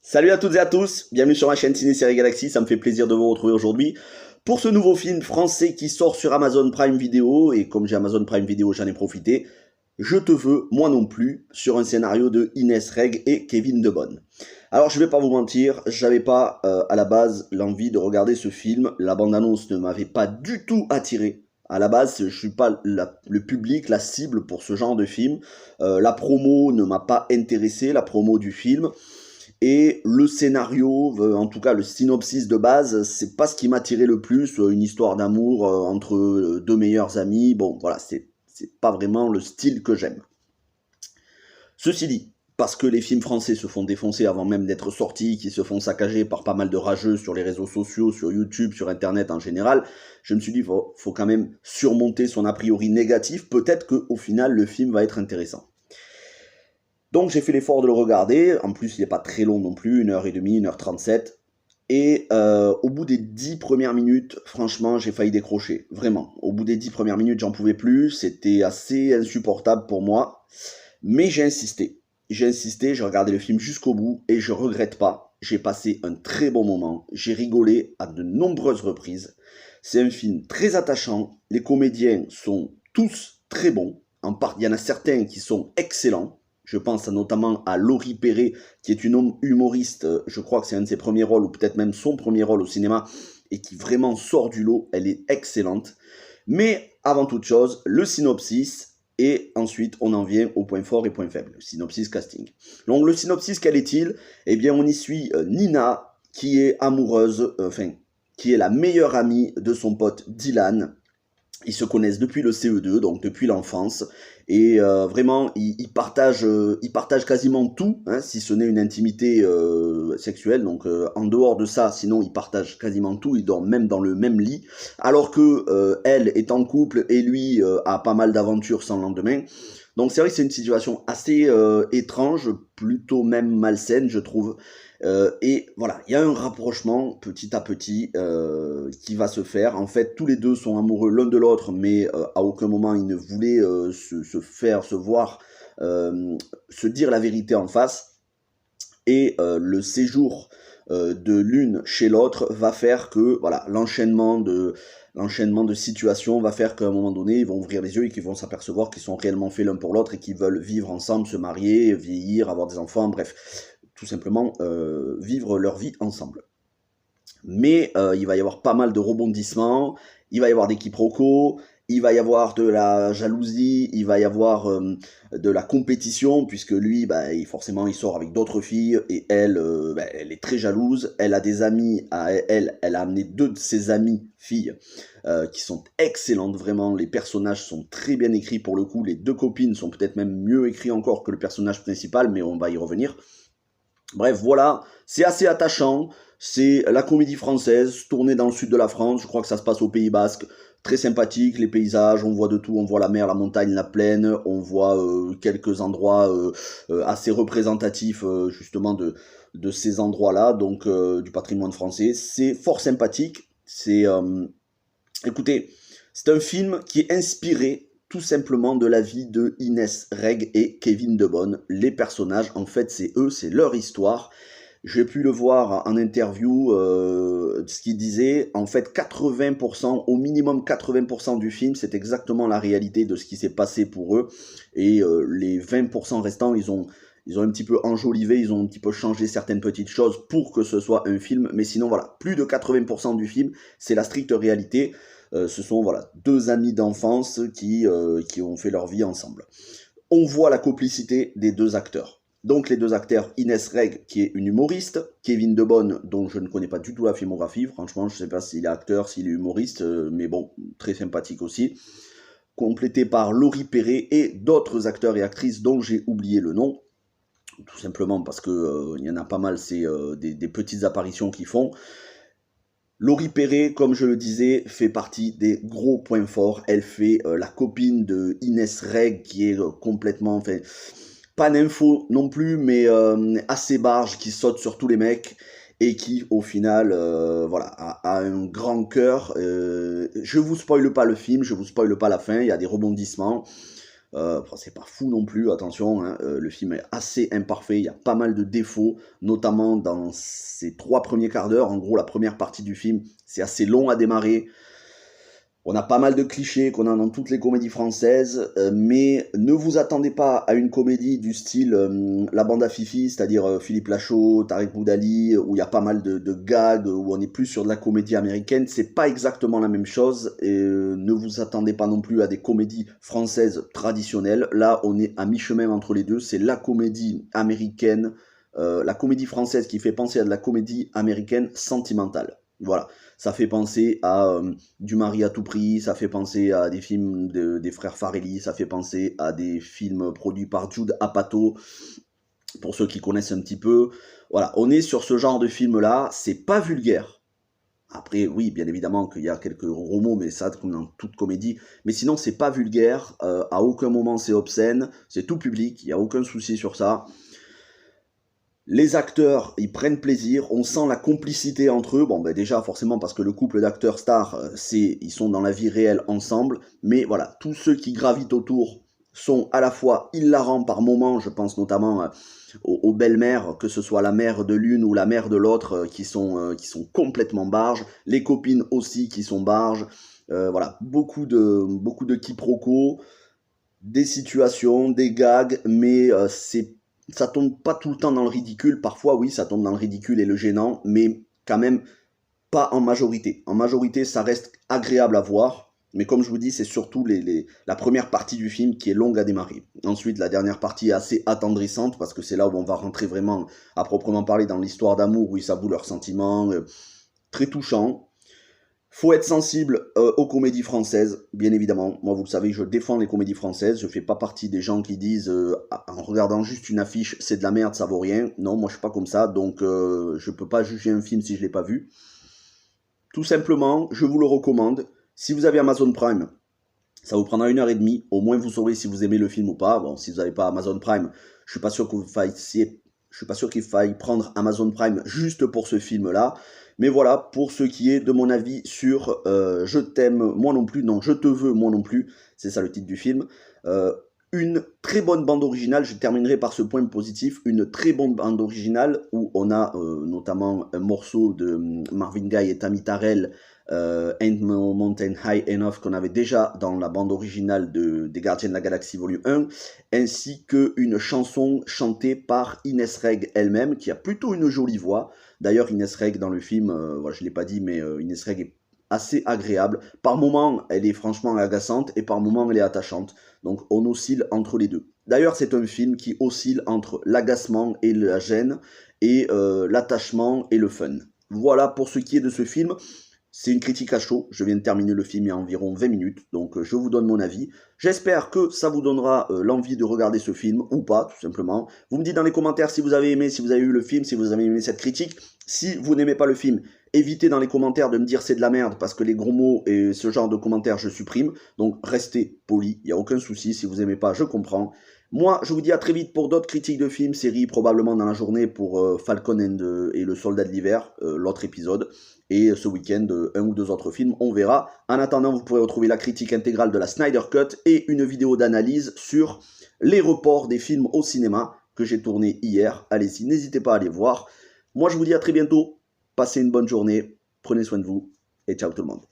Salut à toutes et à tous, bienvenue sur ma chaîne Ciné Série Galaxy, ça me fait plaisir de vous retrouver aujourd'hui pour ce nouveau film français qui sort sur Amazon Prime Video, et comme j'ai Amazon Prime Video, j'en ai profité. Je te veux, moi non plus, sur un scénario de Inès Reg et Kevin Debonne. Alors je vais pas vous mentir, j'avais pas à la base l'envie de regarder ce film, la bande-annonce ne m'avait pas du tout attiré. À la base, je suis pas le public, la cible pour ce genre de film. La promo ne m'a pas intéressé, la promo du film. Et le scénario, en tout cas le synopsis de base, c'est pas ce qui m'attirait le plus, une histoire d'amour entre deux meilleurs amis. Bon, voilà, c'est pas vraiment le style que j'aime. Ceci dit, parce que les films français se font défoncer avant même d'être sortis, qui se font saccager par pas mal de rageux sur les réseaux sociaux, sur YouTube, sur Internet en général, je me suis dit, faut quand même surmonter son a priori négatif, peut-être qu'au final, le film va être intéressant. Donc j'ai fait l'effort de le regarder, en plus il n'est pas très long non plus, 1h30, 1h37, et au bout des 10 premières minutes, franchement j'ai failli décrocher, vraiment. Au bout des 10 premières minutes j'en pouvais plus, c'était assez insupportable pour moi, mais j'ai insisté, j'ai regardé le film jusqu'au bout, et je regrette pas, j'ai passé un très bon moment, j'ai rigolé à de nombreuses reprises, c'est un film très attachant, les comédiens sont tous très bons, il y en a certains qui sont excellents. Je pense notamment à Laurie Perret, qui est une humoriste, je crois que c'est un de ses premiers rôles, ou peut-être même son premier rôle au cinéma, et qui vraiment sort du lot, elle est excellente. Mais avant toute chose, le synopsis, et ensuite on en vient au point fort et point faible, le synopsis casting. Donc le synopsis, quel est-il? Eh bien on y suit Nina, qui est amoureuse, qui est la meilleure amie de son pote Dylan. Ils se connaissent depuis le CE2, donc depuis l'enfance, et vraiment, ils partagent quasiment tout, hein, si ce n'est une intimité sexuelle, donc en dehors de ça, sinon ils partagent quasiment tout, ils dorment même dans le même lit, alors que elle est en couple et lui a pas mal d'aventures sans lendemain. Donc c'est vrai que c'est une situation assez étrange, plutôt même malsaine, je trouve. Et voilà, il y a un rapprochement petit à petit qui va se faire. En fait, tous les deux sont amoureux l'un de l'autre, mais à aucun moment ils ne voulaient se voir, se dire la vérité en face. Et le séjour de l'une chez l'autre va faire que voilà, l'enchaînement de situations va faire qu'à un moment donné, ils vont ouvrir les yeux et qu'ils vont s'apercevoir qu'ils sont réellement faits l'un pour l'autre et qu'ils veulent vivre ensemble, se marier, vieillir, avoir des enfants, bref, tout simplement vivre leur vie ensemble. Mais il va y avoir pas mal de rebondissements, il va y avoir des quiproquos, il va y avoir de la jalousie, il va y avoir de la compétition, puisque lui, bah, forcément, il sort avec d'autres filles, et elle, bah, elle est très jalouse, elle a des amis, elle a amené deux de ses amies filles, qui sont excellentes, vraiment, les personnages sont très bien écrits pour le coup, les deux copines sont peut-être même mieux écrits encore que le personnage principal, mais on va y revenir. Bref, voilà, c'est assez attachant, c'est la comédie française, tournée dans le sud de la France, je crois que ça se passe au Pays Basque, très sympathique, les paysages, on voit de tout, on voit la mer, la montagne, la plaine, on voit quelques endroits assez représentatifs justement de ces endroits-là, donc du patrimoine français, c'est fort sympathique, écoutez, c'est un film qui est inspiré tout simplement de la vie de Inès Reg et Kevin Debonne. Les personnages, en fait, c'est eux, c'est leur histoire. J'ai pu le voir en interview, ce qu'ils disaient, en fait 80%, au minimum 80% du film, c'est exactement la réalité de ce qui s'est passé pour eux. Et les 20% restants, ils ont un petit peu enjolivé, ils ont un petit peu changé certaines petites choses pour que ce soit un film. Mais sinon, voilà, plus de 80% du film, c'est la stricte réalité. Ce sont voilà, deux amis d'enfance qui ont fait leur vie ensemble. On voit la complicité des deux acteurs. Donc les deux acteurs, Inès Reg, qui est une humoriste, Kevin Debonne, dont je ne connais pas du tout la filmographie, franchement, je ne sais pas s'il est acteur, s'il est humoriste, mais bon, très sympathique aussi, complété par Laurie Perret et d'autres acteurs et actrices dont j'ai oublié le nom, tout simplement parce que il y en a pas mal, c'est des petites apparitions qu'ils font. Laurie Perret, comme je le disais, fait partie des gros points forts. Elle fait la copine de Inès Reg, qui est complètement, enfin, pas d'info non plus, mais assez barge, qui saute sur tous les mecs et qui, au final, voilà, a un grand cœur. Je vous spoile pas le film, je vous spoile pas la fin. Il y a des rebondissements. Enfin, c'est pas fou non plus, attention, hein, le film est assez imparfait, il y a pas mal de défauts, notamment dans ces 3 premiers quarts d'heure. En gros, la première partie du film, c'est assez long à démarrer. On a pas mal de clichés qu'on a dans toutes les comédies françaises, mais ne vous attendez pas à une comédie du style La Bande à Fifi, c'est-à-dire Philippe Lachaud, Tarek Boudali, où il y a pas mal de gags, où on est plus sur de la comédie américaine. C'est pas exactement la même chose, et ne vous attendez pas non plus à des comédies françaises traditionnelles. Là, on est à mi-chemin entre les deux. C'est la comédie américaine, la comédie française qui fait penser à de la comédie américaine sentimentale. Voilà, ça fait penser à Du mari à tout prix, ça fait penser à des films des frères Farrelly, ça fait penser à des films produits par Judd Apatow, pour ceux qui connaissent un petit peu. Voilà, on est sur ce genre de film-là, c'est pas vulgaire. Après, oui, bien évidemment qu'il y a quelques gros mots, mais ça, comme dans toute comédie. Mais sinon, c'est pas vulgaire, à aucun moment c'est obscène, c'est tout public, il n'y a aucun souci sur ça. Les acteurs, ils prennent plaisir, on sent la complicité entre eux. Bon, ben déjà, forcément, parce que le couple d'acteurs stars, ils sont dans la vie réelle ensemble. Mais voilà, tous ceux qui gravitent autour sont à la fois hilarants par moments. Je pense notamment aux belles-mères, que ce soit la mère de l'une ou la mère de l'autre, qui sont complètement barges. Les copines aussi qui sont barges. Voilà, beaucoup de quiproquos, des situations, des gags, mais ça tombe pas tout le temps dans le ridicule. Parfois, oui, ça tombe dans le ridicule et le gênant, mais quand même pas en majorité. En majorité, ça reste agréable à voir, mais comme je vous dis, c'est surtout la première partie du film qui est longue à démarrer. Ensuite, la dernière partie est assez attendrissante, parce que c'est là où on va rentrer vraiment, à proprement parler, dans l'histoire d'amour, où ils s'avouent leurs sentiments, très touchant. Faut être sensible aux comédies françaises, bien évidemment. Moi, vous le savez, je défends les comédies françaises. Je fais pas partie des gens qui disent, en regardant juste une affiche, c'est de la merde, ça vaut rien. Non, moi, je suis pas comme ça, donc je peux pas juger un film si je l'ai pas vu. Tout simplement, je vous le recommande. Si vous avez Amazon Prime, ça vous prendra 1h30. Au moins, vous saurez si vous aimez le film ou pas. Bon, si vous n'avez pas Amazon Prime, je suis pas sûr je suis pas sûr qu'il faille prendre Amazon Prime juste pour ce film-là. Mais voilà, pour ce qui est de mon avis sur Je t'aime, moi non plus, non, Je te veux, moi non plus, c'est ça le titre du film. Une très bonne bande originale, je terminerai par ce point positif, une très bonne bande originale où on a notamment un morceau de Marvin Gaye et Tammy Terrell, Ain't No Mountain High Enough, qu'on avait déjà dans la bande originale des Gardiens de la Galaxie volume 1, ainsi qu'une chanson chantée par Inès Reg elle-même, qui a plutôt une jolie voix. D'ailleurs, Inès Reg dans le film, je ne l'ai pas dit, mais Inès Reg est assez agréable. Par moments, elle est franchement agaçante, et par moments, elle est attachante. Donc, on oscille entre les deux. D'ailleurs, c'est un film qui oscille entre l'agacement et la gêne, et l'attachement et le fun. Voilà pour ce qui est de ce film. C'est une critique à chaud, je viens de terminer le film il y a environ 20 minutes, donc je vous donne mon avis. J'espère que ça vous donnera l'envie de regarder ce film, ou pas, tout simplement. Vous me dites dans les commentaires si vous avez aimé, si vous avez eu le film, si vous avez aimé cette critique. Si vous n'aimez pas le film, évitez dans les commentaires de me dire c'est de la merde, parce que les gros mots et ce genre de commentaires, je supprime. Donc restez poli, il n'y a aucun souci, si vous n'aimez pas, je comprends. Moi, je vous dis à très vite pour d'autres critiques de films, séries, probablement dans la journée pour Falcon et le Soldat de l'hiver, l'autre épisode. Et ce week-end, un ou deux autres films, on verra. En attendant, vous pourrez retrouver la critique intégrale de la Snyder Cut et une vidéo d'analyse sur les reports des films au cinéma que j'ai tourné hier. Allez-y, n'hésitez pas à aller voir. Moi, je vous dis à très bientôt. Passez une bonne journée. Prenez soin de vous et ciao tout le monde.